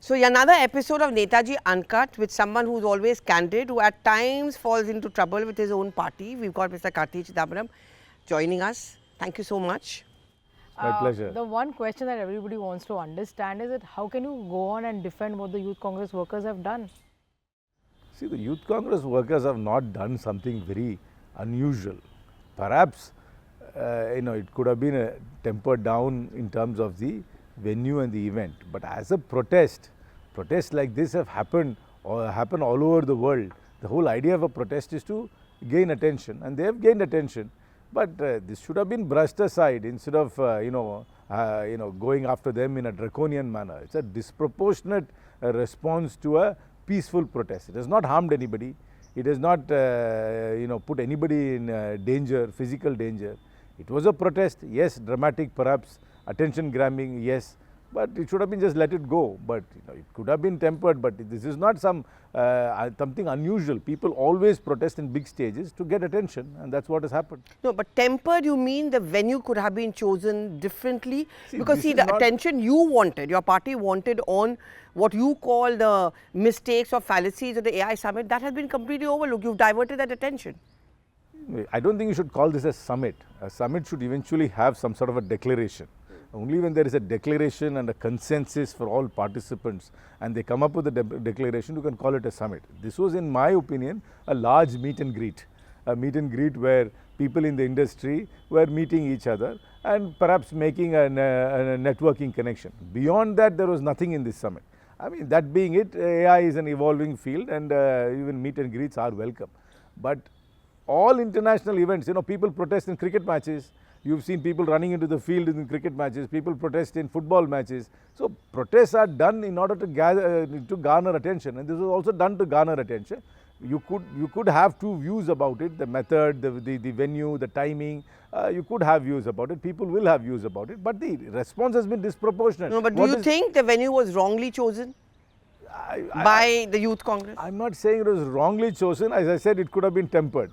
So another episode of Netaji Uncut with someone who's always candid, who at times falls into trouble with his own party. We've got Mr. Karti Chidambaram joining us. Thank you so much. My pleasure. The one question that everybody wants to understand is that how can you go on and defend what the Youth Congress workers have done? See, the Youth Congress workers have not done something very unusual. Perhaps, it could have been tempered down in terms of the venue and the event. But as a protests like this have happened or happen all over the world. The whole idea of a protest is to gain attention, and they have gained attention. But this should have been brushed aside instead of going after them in a draconian manner. It's a disproportionate response to a peaceful protest. It has not harmed anybody. It has not put anybody in danger, physical danger. It was a protest, yes, dramatic perhaps, attention grabbing, yes, but it should have been just let it go. But it could have been tempered, but this is not something unusual. People always protest in big stages to get attention, and that's what has happened. No, but tempered, you mean the venue could have been chosen differently? Because see, the attention you wanted, your party wanted on what you call the mistakes or fallacies of the AI summit, that has been completely overlooked. You've diverted that attention. I don't think you should call this a summit. A summit should eventually have some sort of a declaration. Only when there is a declaration and a consensus for all participants and they come up with a declaration, you can call it a summit. This was, in my opinion, a large meet and greet. A meet and greet where people in the industry were meeting each other and perhaps making a networking connection. Beyond that, there was nothing in this summit. I mean, that being it, AI is an evolving field, and even meet and greets are welcome. But all international events, people protest in cricket matches. You've seen people running into the field in cricket matches. People protest in football matches. So protests are done in order to garner attention, and this was also done to garner attention. You could have two views about it: the method, the venue, the timing. You could have views about it. People will have views about it, but the response has been disproportionate. No, but do you think the venue was wrongly chosen by the Youth Congress? I'm not saying it was wrongly chosen. As I said, it could have been tempered.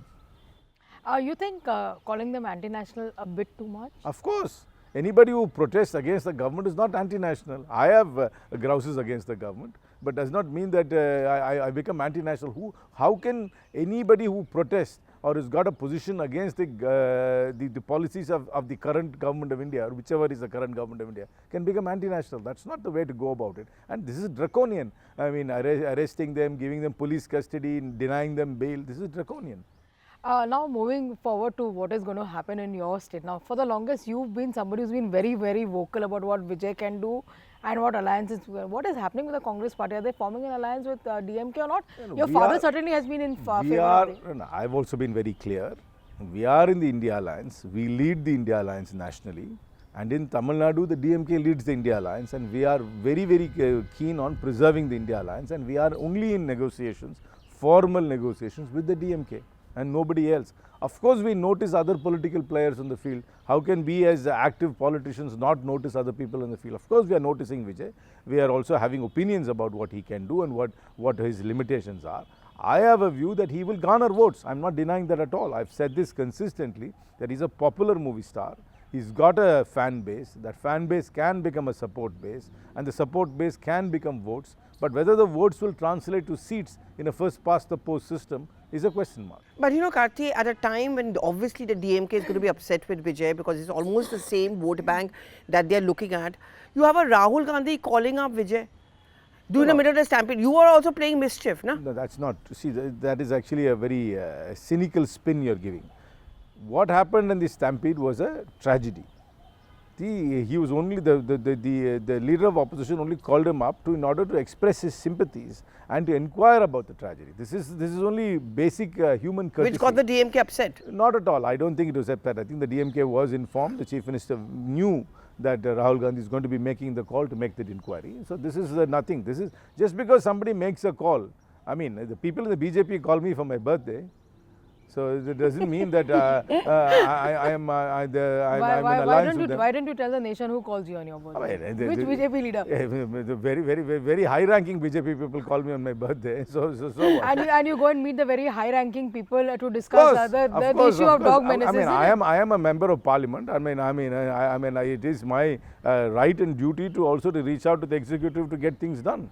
You think calling them anti-national a bit too much? Of course. Anybody who protests against the government is not anti-national. I have grouses against the government, but does not mean that I become anti-national. How can anybody who protests or has got a position against the policies of the current government of India, or whichever is the current government of India, can become anti-national? That's not the way to go about it. And this is draconian. I mean, arresting them, giving them police custody, denying them bail, this is draconian. Now moving forward to what is going to happen in your state. Now, for the longest, you've been somebody who's been very, very vocal about what Vijay can do and what alliances. What is happening with the Congress party? Are they forming an alliance with DMK or not? Your father certainly has been in favor of it. I've also been very clear. We are in the India Alliance. We lead the India Alliance nationally. And in Tamil Nadu, the DMK leads the India Alliance, and we are very, very keen on preserving the India Alliance, and we are only in negotiations, formal negotiations with the DMK. And nobody else. Of course, we notice other political players on the field. How can we as active politicians not notice other people in the field? Of course, we are noticing Vijay. We are also having opinions about what he can do and what his limitations are. I have a view that he will garner votes. I'm not denying that at all. I've said this consistently, that he's a popular movie star. He's got a fan base. That fan base can become a support base, and the support base can become votes. But whether the votes will translate to seats in a first past the post system is a question mark. But Karti, at a time when obviously the DMK is going to be upset with Vijay because it's almost the same vote bank that they are looking at, you have a Rahul Gandhi calling up Vijay during the middle of the stampede. You are also playing mischief, no? No, that's not. See, that is actually a very cynical spin you're giving. What happened in the stampede was a tragedy. He was only the leader of opposition only called him up in order to express his sympathies and to inquire about the tragedy. This is only basic human courtesy. Which got the DMK upset? Not at all. I don't think it was upset. I think the DMK was informed. The Chief Minister knew that Rahul Gandhi is going to be making the call to make that inquiry. So this is nothing. This is just because somebody makes a call. I mean, the people in the BJP call me for my birthday. So it doesn't mean that I'm alliance with them. Why don't you tell the nation who calls you on your birthday? Which BJP leader? The very high-ranking BJP people call me on my birthday. So what? And you go and meet the very high-ranking people to discuss the issue of dog menaces. I am a member of parliament. It is my right and duty to also to reach out to the executive to get things done.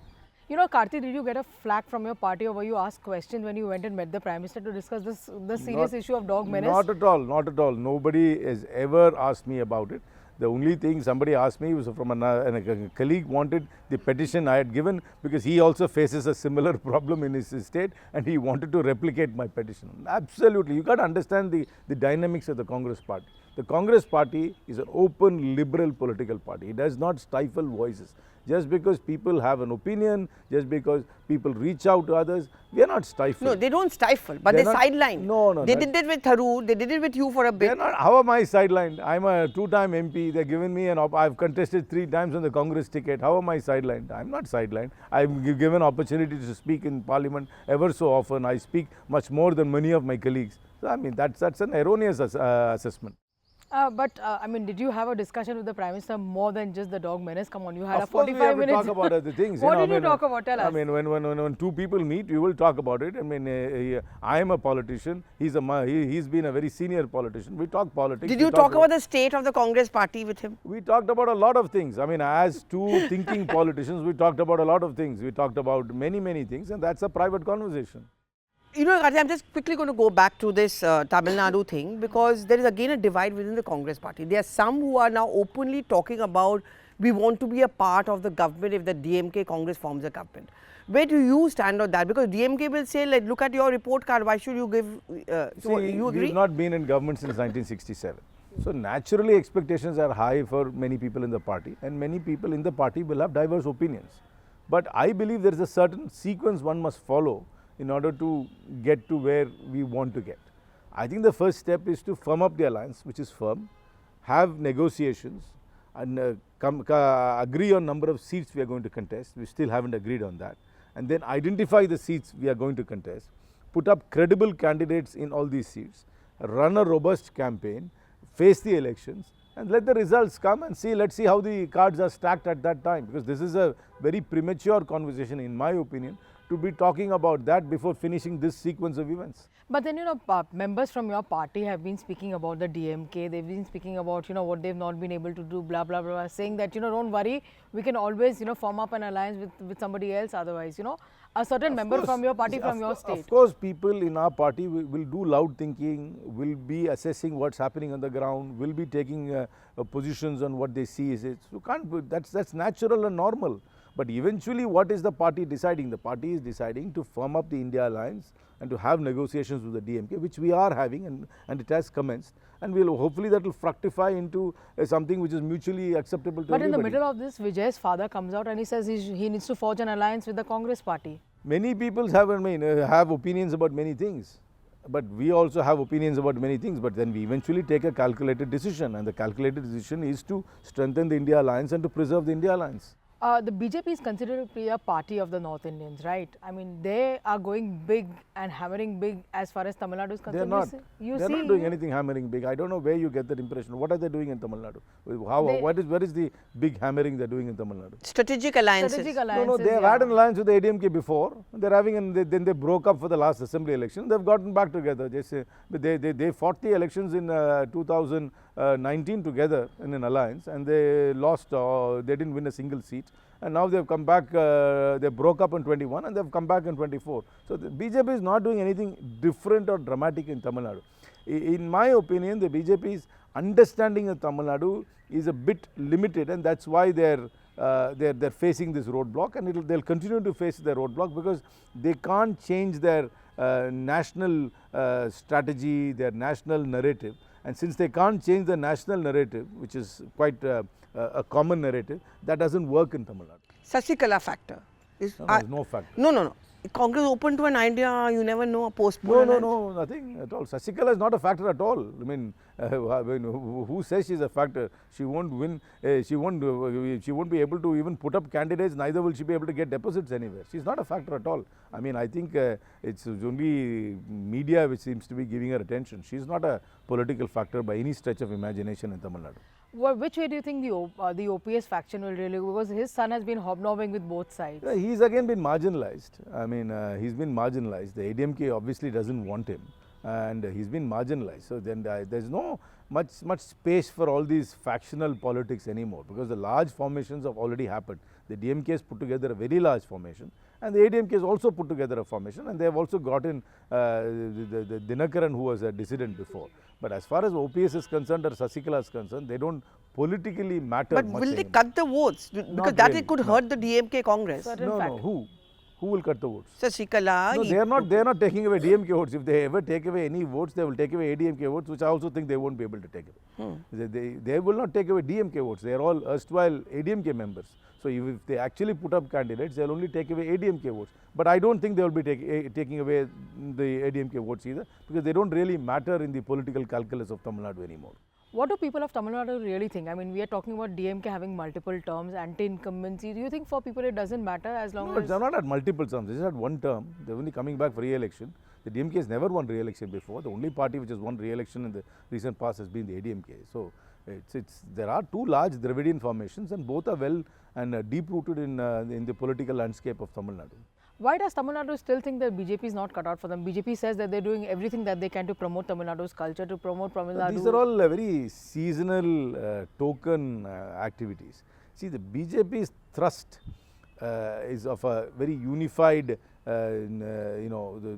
You know, Karti, did you get a flack from your party, or were you asked questions when you went and met the Prime Minister to discuss the serious issue of dog menace? Not at all, not at all. Nobody has ever asked me about it. The only thing somebody asked me was from a colleague wanted the petition I had given because he also faces a similar problem in his state and he wanted to replicate my petition. Absolutely, you got to understand the dynamics of the Congress party. The Congress party is an open liberal political party. It does not stifle voices. Just because people have an opinion, just because people reach out to others, we are not stifled. No, they don't stifle, but they sideline. No. They did it with Tharoor, they did it with you for a bit. How am I sidelined? I'm a two-time MP. They're giving me I've contested 3 times on the Congress ticket. How am I sidelined? I'm not sidelined. I'm given opportunity to speak in Parliament ever so often. I speak much more than many of my colleagues. So, I mean, that's an erroneous assessment. I mean, did you have a discussion with the Prime Minister more than just the dog menace? Come on, you had of a 45 course we have minutes. to talk about other things. What did you talk about? Tell us. I mean, when 2 people meet, you will talk about it. I mean, I am a politician. He's been a very senior politician. We talk politics. Did you talk about the state of the Congress party with him? We talked about a lot of things. I mean, as 2 thinking politicians, we talked about a lot of things. We talked about many things, and that's a private conversation. You know, Karti, I'm just quickly going to go back to this Tamil Nadu thing because there is again a divide within the Congress party. There are some who are now openly talking about we want to be a part of the government if the DMK Congress forms a government. Where do you stand on that? Because DMK will say, like, look at your report card, why should you give, so you agree? We've not been in government since 1967. So naturally expectations are high for many people in the party and many people in the party will have diverse opinions. But I believe there is a certain sequence one must follow in order to get to where we want to get. I think the first step is to firm up the alliance, which is firm, have negotiations and agree on number of seats we are going to contest. We still haven't agreed on that. And then identify the seats we are going to contest, put up credible candidates in all these seats, run a robust campaign, face the elections and let the results come and see, let's see how the cards are stacked at that time, because this is a very premature conversation in my opinion to be talking about that before finishing this sequence of events. But then, you know, members from your party have been speaking about the DMK, they've been speaking about, you know, what they've not been able to do, blah, blah, blah, saying that, you know, don't worry, we can always, you know, form up an alliance with somebody else otherwise, you know, a certain member from your party, from your state. Of course, people in our party will do loud thinking, will be assessing what's happening on the ground, will be taking positions on what they see. That's natural and normal. But eventually, what is the party deciding? The party is deciding to firm up the India alliance and to have negotiations with the DMK, which we are having and it has commenced. And we'll hopefully that will fructify into something which is mutually acceptable to everybody. But in the middle of this, Vijay's father comes out and he says he needs to forge an alliance with the Congress party. Many people have opinions about many things. But we also have opinions about many things, but then we eventually take a calculated decision, and the calculated decision is to strengthen the India alliance and to preserve the India alliance. The BJP is considered to be a party of the North Indians, right? I mean, they are going big and hammering big as far as Tamil Nadu is concerned. They're not doing anything hammering big. I don't know where you get that impression. What are they doing in Tamil Nadu? Where is the big hammering they're doing in Tamil Nadu? Strategic alliances. No, they have had an alliance with the ADMK before. They're having, then they broke up for the last assembly election. They've gotten back together. They fought the elections in 2019 together in an alliance, and they lost. They didn't win a single seat. And now they've come back, they broke up in 21 and they've come back in 24. So the BJP is not doing anything different or dramatic in Tamil Nadu. In my opinion, the BJP's understanding of Tamil Nadu is a bit limited, and that's why they're facing this roadblock, and they'll continue to face their roadblock because they can't change their national strategy, their national narrative. And since they can't change the national narrative, which is quite a common narrative, that doesn't work in Tamil Nadu. Sasikala factor. There's no factor. No. Congress open to an idea, you never know, a postpone. No, nothing at all. Sasikala is not a factor at all. I mean, who says she's a factor? She won't win. She won't be able to even put up candidates. Neither will she be able to get deposits anywhere. She's not a factor at all. I mean, I think it's only media which seems to be giving her attention. She's not a political factor by any stretch of imagination in Tamil Nadu. Well, which way do you think the OPS faction will really go? Because his son has been hobnobbing with both sides. He's again been marginalized. I mean, he's been marginalized. The ADMK obviously doesn't want him, and he's been marginalized. So then there's no much space for all these factional politics anymore, because the large formations have already happened. The DMK has put together a very large formation, and the ADMK has also put together a formation, and they have also gotten the Dinakaran, who was a dissident before. But as far as OPS is concerned or Sasikala is concerned, they don't politically matter But much will they anymore. cut the votes? Because that could hurt the DMK Congress. No, who will cut the votes? Sasikala. No, they are not taking away DMK votes. If they ever take away any votes, they will take away ADMK votes, which I also think they won't be able to take away. They will not take away DMK votes. They are all erstwhile ADMK members. So if they actually put up candidates, they will only take away ADMK votes. But I don't think they will be taking away the ADMK votes either, because they don't really matter in the political calculus of Tamil Nadu anymore. What do people of Tamil Nadu really think? I mean, we are talking about DMK having multiple terms, anti-incumbency. Do you think for people it doesn't matter as long as... They're not at multiple terms. They just had one term. They're only coming back for re-election. The DMK has never won re-election before. The only party which has won re-election in the recent past has been the ADMK. So there are two large Dravidian formations, and both are well and deep-rooted in the political landscape of Tamil Nadu. Why does Tamil Nadu still think that BJP is not cut out for them? BJP says that they're doing everything that they can to promote Tamil Nadu's culture, to promote Tamil Nadu. These are all very seasonal token activities. See, the BJP's thrust is of a very unified the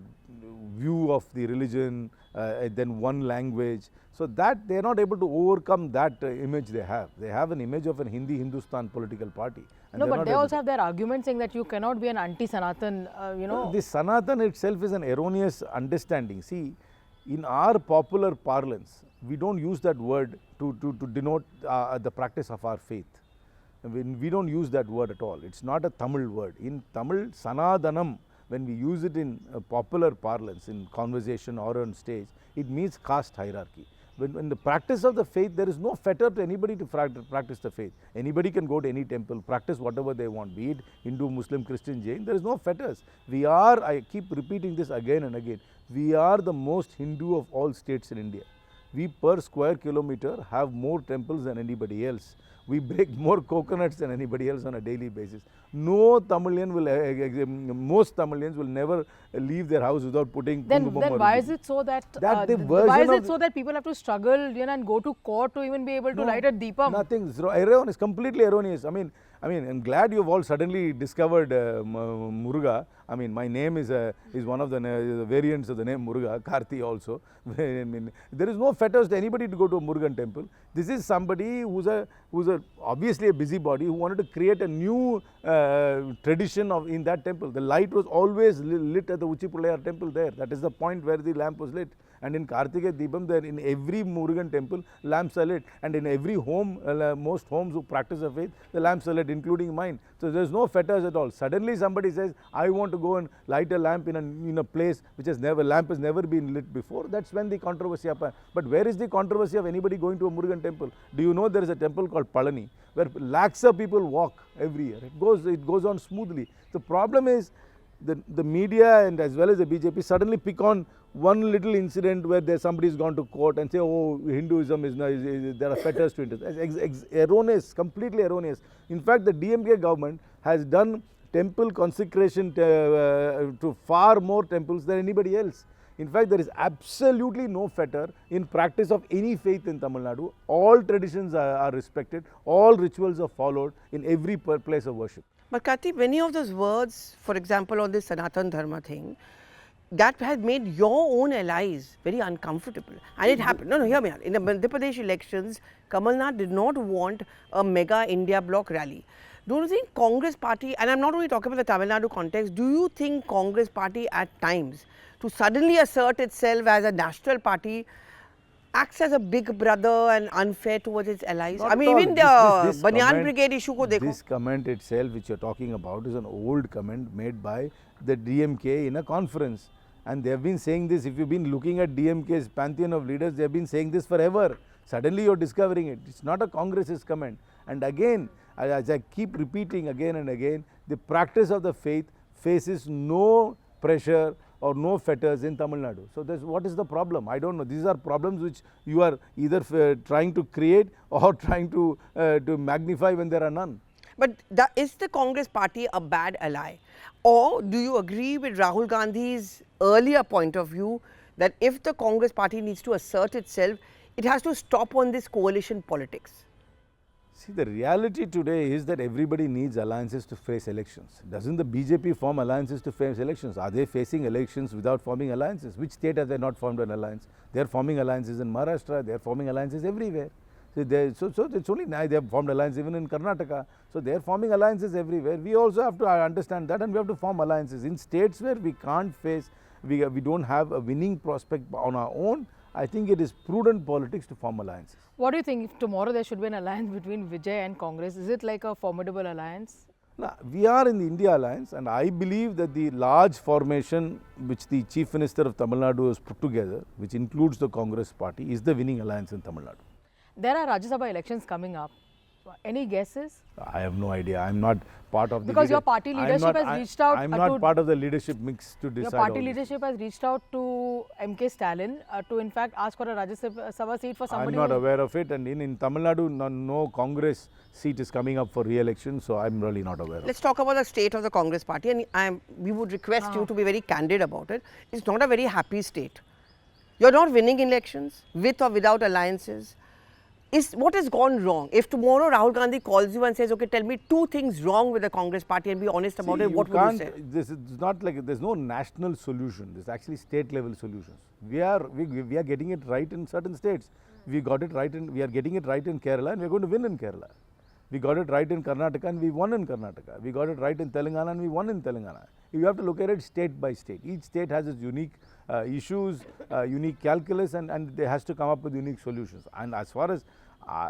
view of the religion, then one language. So that they are not able to overcome that image they have. They have an image of an Hindustan political party. No, but they also have their argument saying that you cannot be an anti-Sanatan, The Sanatan itself is an erroneous understanding. See, in our popular parlance, we don't use that word to denote the practice of our faith. We don't use that word at all. It's not a Tamil word. In Tamil, Sanadanam, when we use it in popular parlance, in conversation or on stage, it means caste hierarchy. When the practice of the faith, there is no fetter to anybody to practice the faith. Anybody can go to any temple, practice whatever they want, be it Hindu, Muslim, Christian, Jain. There is no fetters. I keep repeating this again and again, we are the most Hindu of all states in India. We per square kilometer have more temples than anybody else. We break more coconuts than anybody else on a daily basis. Most Tamilians will never leave their house without putting Then why is it so that people have to struggle and go to court to even be able to light a deepam? Nothing. It's completely erroneous. I mean, I'm glad you've all suddenly discovered Muruga. I mean, my name is one of the variants of the name Muruga, Karti also. I mean, there is no fetters to anybody to go to a Murugan temple. This is somebody who's obviously a busybody who wanted to create a new tradition in that temple. The light was always lit at the Uchipulayar temple there. That is the point where the lamp was lit. And in Kartikeya Deepam, there in every Murugan temple, lamps are lit. And in every home, most homes who practice the faith, the lamps are lit, including mine. So there's no fetters at all. Suddenly somebody says, I want to go and light a lamp in a place which lamp has never been lit before. That's when the controversy happens. But where is the controversy of anybody going to a Murugan temple? Do you know there is a temple called Palani, where lakhs of people walk every year? It goes on smoothly. The problem is the media and as well as the BJP suddenly pick on one little incident where somebody has gone to court and say, oh, Hinduism there are fetters to it. Erroneous, completely erroneous. In fact, the DMK government has done temple consecration to far more temples than anybody else. In fact, there is absolutely no fetter in practice of any faith in Tamil Nadu. All traditions are respected, all rituals are followed in every place of worship. But Karti, many of those words, for example, on this Sanatan Dharma thing, that has made your own allies very uncomfortable. And it happened. No, hear me out. In the Madhya Pradesh elections, Kamal Nath did not want a mega India bloc rally. Don't you think Congress party, and I'm not only talking about the Tamil Nadu context, do you think Congress party at times to suddenly assert itself as a national party acts as a big brother and unfair towards its allies? Not I mean, at all. even the This Banyan comment- Brigade issue ko dekho. This comment itself which you are talking about is an old comment made by the DMK in a conference. And they have been saying this, if you have been looking at DMK's pantheon of leaders, they have been saying this forever. Suddenly you are discovering it. It's not a Congress's comment. And again, as I keep repeating again and again, the practice of the faith faces no pressure or no fetters in Tamil Nadu. So what is the problem? I don't know. These are problems which you are either trying to create or trying to magnify when there are none. But is the Congress party a bad ally? Or do you agree with Rahul Gandhi's earlier point of view that if the Congress party needs to assert itself, it has to stop on this coalition politics? See, the reality today is that everybody needs alliances to face elections. Doesn't the BJP form alliances to face elections? Are they facing elections without forming alliances? Which state have they not formed an alliance? They are forming alliances in Maharashtra, they are forming alliances everywhere. So it's only now they have formed alliances even in Karnataka. So they are forming alliances everywhere. We also have to understand that, and we have to form alliances. In states where we can't face, we don't have a winning prospect on our own, I think it is prudent politics to form alliances. What do you think if tomorrow there should be an alliance between Vijay and Congress? Is it like a formidable alliance? Now, we are in the India Alliance, and I believe that the large formation which the Chief Minister of Tamil Nadu has put together, which includes the Congress party, is the winning alliance in Tamil Nadu. There are Rajya Sabha elections coming up. Any guesses? I have no idea. I am not part of the Because your party leadership has reached out I am not part of the leadership mix to decide. Your party all this. leadership has reached out to MK Stalin to in fact ask for a Rajya Sabha seat for I am somebody. not aware of it, and in Tamil Nadu, no Congress seat is coming up for re-election, so I am really not aware of it. Let's talk about the state of the Congress party, and we would request you to be very candid about it. It's not a very happy state. You're not winning elections with or without alliances. What has gone wrong? If tomorrow Rahul Gandhi calls you and says, okay, tell me 2 things wrong with the Congress party and be honest about it, what would you say? This is not like, there's no national solution. There's actually state level solutions. We are getting it right in certain states. We are getting it right in Kerala, and we're going to win in Kerala. We got it right in Karnataka, and we won in Karnataka. We got it right in Telangana, and we won in Telangana. You have to look at it state by state. Each state has its unique issues, unique calculus, and they has to come up with unique solutions. And as far as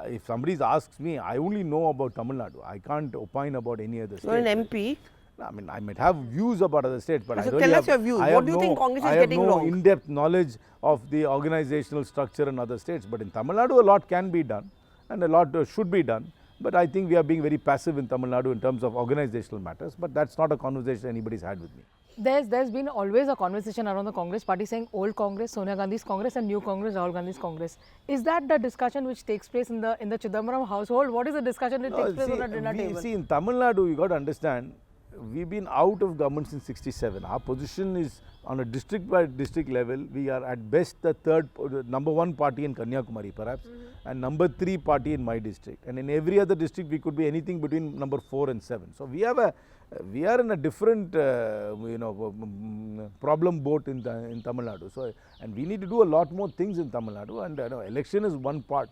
if somebody asks me, I only know about Tamil Nadu. I can't opine about any other state. You're an MP. I mean, I might have views about other states, but So I don't tell us have, your views. I What have do you think Congress is I have getting no wrong? in-depth knowledge of the organizational structure in other states. But in Tamil Nadu, a lot can be done, and a lot should be done. But I think we are being very passive in Tamil Nadu in terms of organizational matters. But that's not a conversation anybody's had with me. There's been always a conversation around the Congress party saying old Congress, Sonia Gandhi's Congress, and new Congress, Rahul Gandhi's Congress. Is that the discussion which takes place in the Chidambaram household? What is the discussion that takes place on the dinner table? See, in Tamil Nadu, you got to understand, we've been out of government since '67. Our position is on a district by district level. We are at best the number 1 party in Kanyakumari, perhaps, and number 3 party in my district. And in every other district, we could be anything between number 4 and 7. So we are in a different, problem boat in Tamil Nadu. So, and we need to do a lot more things in Tamil Nadu. And election is one part.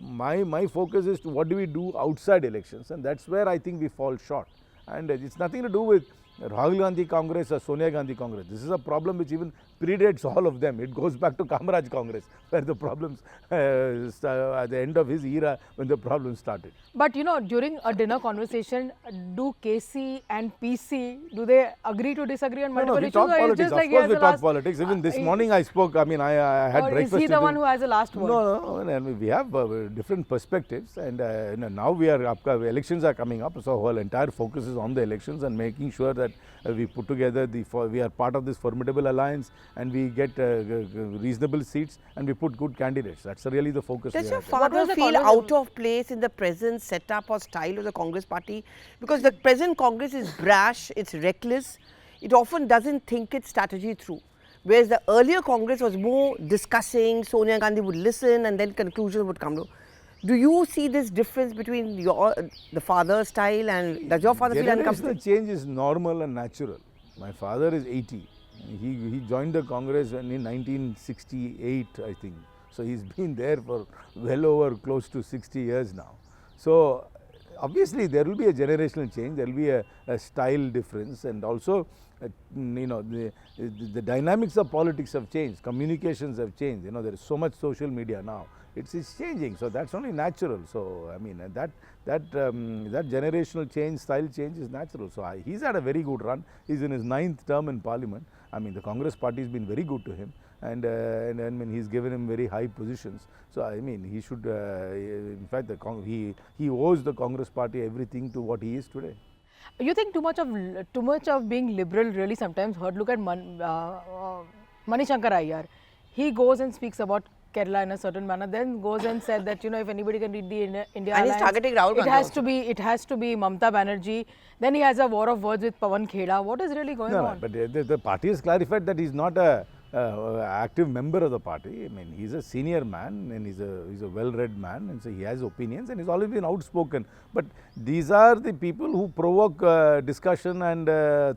My focus is to what do we do outside elections, and that's where I think we fall short. And it's nothing to do with Rahul Gandhi Congress or Sonia Gandhi Congress. This is a problem which even predates all of them. It goes back to Kamaraj Congress, where the problems at the end of his era, when the problems started. But during a dinner conversation, do KC and PC, do they agree to disagree on multiple we issues? talk Or politics. just Of like course we talk politics. Even this morning I spoke, I mean, I had or breakfast. Is he the one who has the last word? No, we have different perspectives, and now elections are coming up, so our entire focus is on the elections and making sure that we put together, we are part of this formidable alliance, and we get reasonable seats, and we put good candidates. That's really the focus. Does your father feel out of place in the present setup or style of the Congress party? Because the present Congress is brash, it's reckless, it often doesn't think its strategy through. Whereas the earlier Congress was more discussing, Sonia Gandhi would listen and then conclusions would come to. Do you see this difference between the father's style, and does your father feel uncomfortable? The change is normal and natural. My father is 80. He joined the Congress in 1968, I think. So he's been there for well over close to 60 years now. So obviously there will be a generational change, there will be a style difference, and also the dynamics of politics have changed, communications have changed, there is so much social media now, it's changing, so that's only natural. So I mean that generational change, style change is natural. So he's had a very good run, he's in his 9th term in parliament. I mean the Congress party has been very good to him, and I mean he's given him very high positions. So I mean he should, in fact he owes the Congress party everything to what he is today. You think too much of being liberal really sometimes hurt? Look at Manishankar Ayyar. He goes and speaks about Kerala in a certain manner, then goes and said that if anybody can read the India and he's targeting Rahul Gandhi. It has to be Mamata Banerjee. Then he has a war of words with Pawan Kheda. What is really going on? But the party has clarified that he's not a active member of the party. I mean, he's a senior man and he's a well-read man, and so he has opinions and he's always been outspoken. But these are the people who provoke discussion and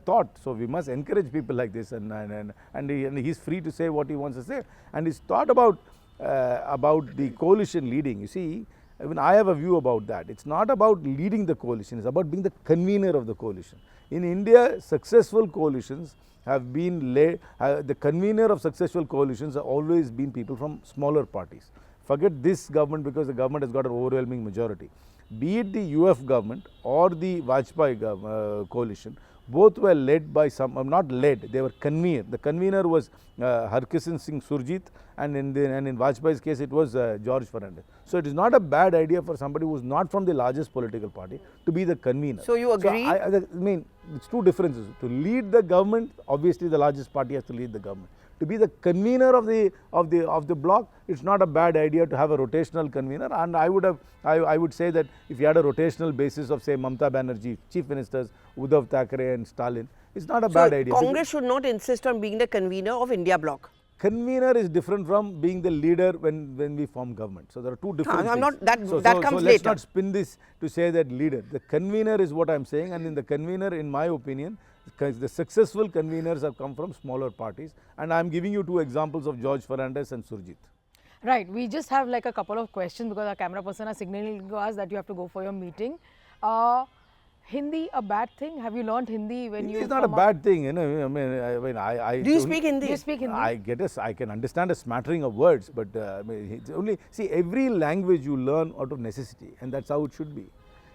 thought. So we must encourage people like this, and he's free to say what he wants to say. And his thought about the coalition leading. You see, I mean, I have a view about that. It's not about leading the coalition, it's about being the convener of the coalition. In India, successful coalitions have been led, the convener of successful coalitions have always been people from smaller parties. Forget this government, because the government has got an overwhelming majority. Be it the UF government or the Vajpayee coalition, both were led by not led, they were convened. The convener was Harkisan Singh Surjit, and in Vajpayee's case it was George Fernandez. So it is not a bad idea for somebody who is not from the largest political party to be the convener. So you agree? So I mean, it's two differences. To lead the government, obviously the largest party has to lead the government. To be the convener of the bloc, it's not a bad idea to have a rotational convener. And I would say that if you had a rotational basis of, say, Mamata Banerjee, chief ministers, Uddhav Thackeray and Stalin, it's not a bad idea. Congress should not insist on being the convener of India bloc. Convener is different from being the leader when we form government. So there are two different things. That comes later. Let's not spin this to say that leader. The convener is what I'm saying, and in the convener, in my opinion, the successful conveners have come from smaller parties, and I'm giving you two examples of George Fernandez and Surjit. Right, we just have like a couple of questions because our camera person has signaling to us that you have to go for your meeting. Hindi a bad thing? Have you learned Hindi when you? It's not a bad thing, I mean, Do you speak Hindi? Do you speak Hindi? I can understand a smattering of words, but I mean, it's only, see, every language you learn out of necessity, and that's how it should be.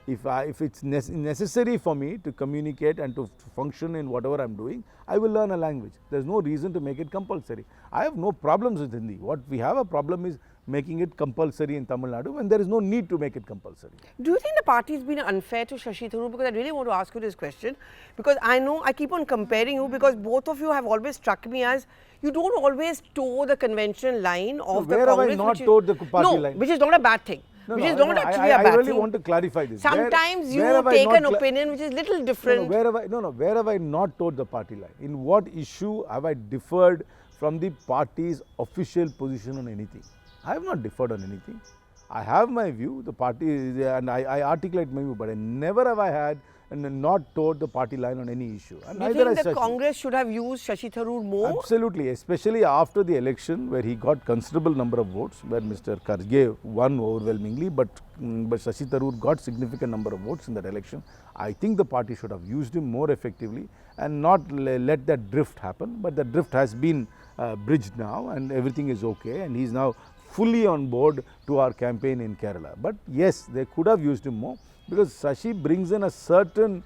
If it's necessary for me to communicate and to function in whatever I'm doing, I will learn a language. There's no reason to make it compulsory. I have no problems with Hindi. What we have a problem is making it compulsory in Tamil Nadu when there is no need to make it compulsory. Do you think the party has been unfair to Shashi Tharoor? Because I really want to ask you this question, because I know I keep on comparing you, because both of you have always struck me as you don't always toe the conventional line of the Congress. Where have I not toed the party line? Which is not a bad thing. Which is not actually a bad thing. I really want to clarify this. Sometimes you take an opinion which is little different. Where have I not toed the party line? In what issue have I differed from the party's official position on anything? I have not differed on anything. I have my view, the party is, and I articulate my view, but never have I had and not toward the party line on any issue. And do you think the Congress should have used Shashi Tharoor more? Absolutely, especially after the election where he got considerable number of votes, where Mr. Karge won overwhelmingly, but Shashi Tharoor got significant number of votes in that election. I think the party should have used him more effectively and not let that drift happen. But the drift has been bridged now, and everything is okay, and he is now fully on board to our campaign in Kerala. But yes, they could have used him more, because Shashi brings in a certain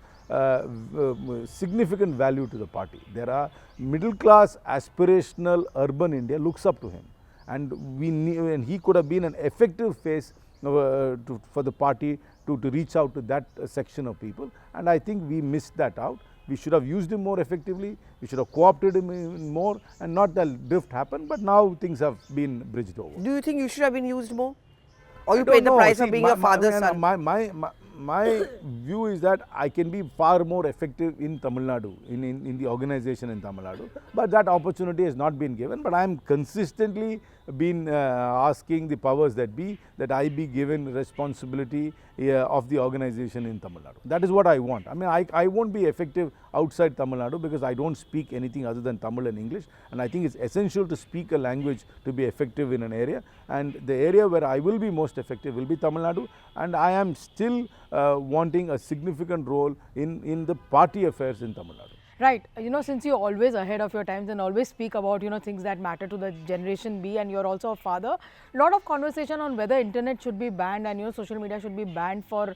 significant value to the party. There are middle class, aspirational, urban India looks up to him, and he could have been an effective face for the party to reach out to that section of people, and I think we missed that out. We should have used him more effectively, we should have co-opted him more, and not the drift happen, but now things have been bridged over. Do you think you should have been used more? Or you paid the price of being a father's son? My view is that I can be far more effective in Tamil Nadu, in the organization in Tamil Nadu, but that opportunity has not been given. But I am consistently been asking the powers that be that I be given responsibility of the organization in Tamil Nadu. That is what I want. I mean, I won't be effective outside Tamil Nadu because I don't speak anything other than Tamil and English, and I think it's essential to speak a language to be effective in an area, and the area where I will be most effective will be Tamil Nadu, and I am still wanting a significant role in the party affairs in Tamil Nadu. Right. Since you're always ahead of your times and always speak about, things that matter to the Generation B, and you're also a father, a lot of conversation on whether internet should be banned and, social media should be banned for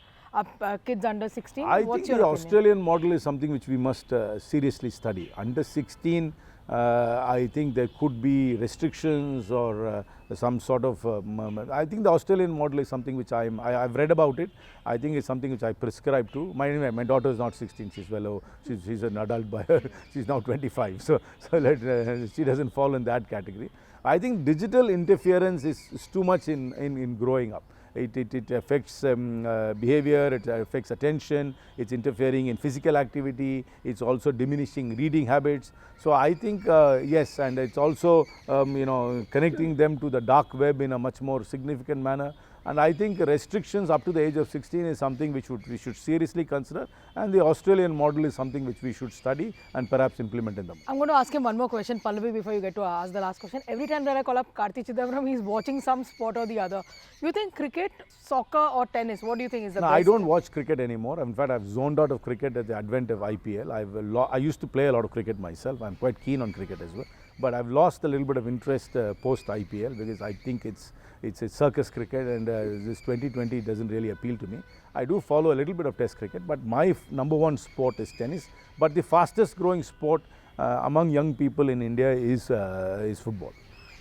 kids under 16. I What's think your the opinion? Australian model is something which we must seriously study. Under 16, I think there could be restrictions or some sort of. I think the Australian model is something which I've read about it. I think it's something which I prescribe to. My daughter is not 16. She's she's an adult by her. She's now 25. So she doesn't fall in that category. I think digital interference is too much in growing up. It affects behavior, it affects attention, it's interfering in physical activity, it's also diminishing reading habits. So I think yes, and it's also connecting them to the dark web in a much more significant manner. And I think restrictions up to the age of 16 is something which we should seriously consider, and the Australian model is something which we should study and perhaps implement in them. I'm going to ask him one more question, Pallavi, before you get to ask the last question. Every time that I call up Karti Chidambaram, he's watching some sport or the other. You think cricket, soccer or tennis, what do you think is the best? I don't watch cricket anymore. In fact, I've zoned out of cricket at the advent of IPL. I used to play a lot of cricket myself. I'm quite keen on cricket as well. But I've lost a little bit of interest post IPL because I think it's a circus cricket, and this 2020 doesn't really appeal to me. I do follow a little bit of test cricket, but my number one sport is tennis. But the fastest growing sport among young people in India is football.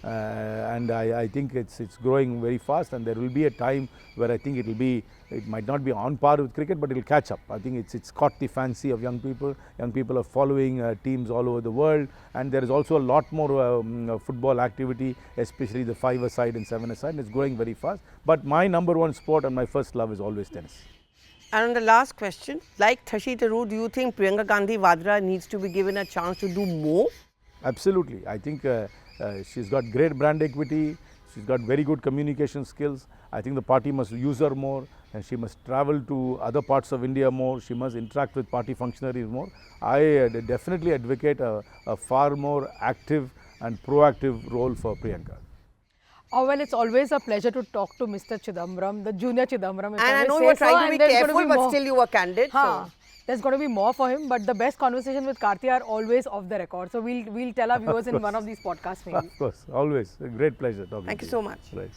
And I think it's growing very fast, and there will be a time where I think it might not be on par with cricket, but it will catch up. I think it's caught the fancy of young people. Young people are following teams all over the world, and there is also a lot more football activity, especially the 5-a-side and 7-a-side, and it's growing very fast. But my number one sport and my first love is always tennis. And on the last question, like Shashi Tharoor, do you think Priyanka Gandhi Vadra needs to be given a chance to do more? Absolutely. I think she's got great brand equity, she's got very good communication skills. I think the party must use her more, and she must travel to other parts of India more, she must interact with party functionaries more. I definitely advocate a far more active and proactive role for Priyanka. Oh, well, it's always a pleasure to talk to Mr. Chidambaram, the junior Chidambaram. And I know you're trying to be careful, but still you were candid. So. There's going to be more for him, but the best conversations with Karti are always off the record. So we'll tell our viewers in one of these podcasts maybe. Of course, always. A great pleasure talking to you. Thank you so much. Right.